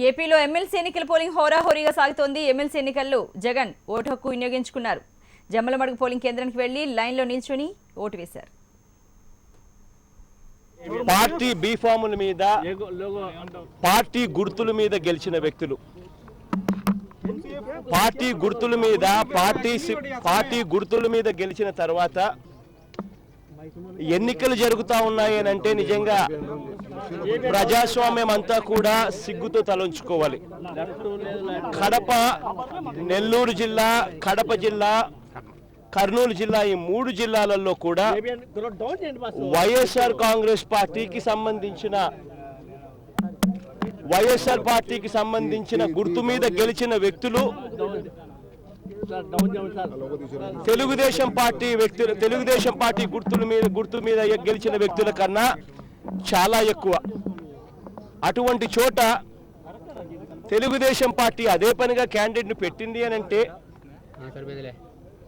ఏపీలో ఎమ్మెల్సీ ఎన్నికల పోలింగ్ హోరాహోరీగా సాగుతోంది. ఎమ్మెల్సీ ఎన్నికల్లో జగన్ ఓటు హక్కు వినియోగించుకున్నారు. జమ్మలమడుగు పోలింగ్ కేంద్రానికి వెళ్లి లైన్లో నిల్చుని ఓటు వేశారు. పార్టీ బీఫాముల మీద, పార్టీ గుర్తుల మీద గెలిచిన వ్యక్తులు, పార్టీ గుర్తుల మీద గెలిచిన తర్వాత ఎన్నికలు జరుగుతూ ఉన్నాయి అని అంటే నిజంగా ప్రజాస్వామ్యం అంతా కూడా సిగ్గుతో తలంచుకోవాలి. కడప, నెల్లూరు జిల్లా, కడప జిల్లా, కర్నూలు జిల్లా, ఈ 3 జిల్లాలలో కూడా వైఎస్ఆర్ కాంగ్రెస్ పార్టీకి సంబంధించిన గుర్తు మీద గెలిచిన వ్యక్తులు తెలుగుదేశం పార్టీ గుర్తు మీద గెలిచిన వ్యక్తుల కన్నా చాలా ఎక్కువ. అటువంటి చోట తెలుగుదేశం పార్టీ అదే పనిగా క్యాండిడేట్ను పెట్టింది అని అంటే,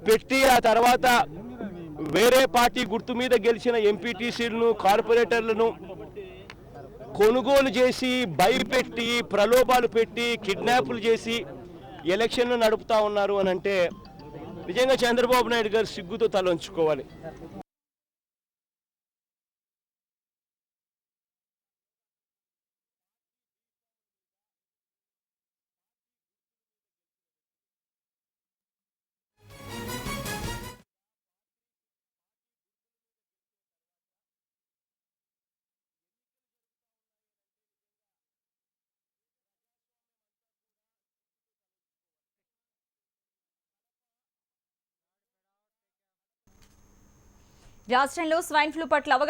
పెట్టి ఆ తర్వాత వేరే పార్టీ గుర్తు మీద గెలిచిన ఎంపీటీసీలను, కార్పొరేటర్లను కొనుగోలు చేసి, భయపెట్టి, ప్రలోభాలు పెట్టి, కిడ్నాపులు చేసి ఎలక్షన్లు నడుపుతా ఉన్నారు అని అంటే నిజంగా చంద్రబాబు నాయుడు గారు సిగ్గుతో తలంచుకోవాలి. రాష్ట్రంలో స్వైన్ ఫ్లూ పట్ల అవగాహన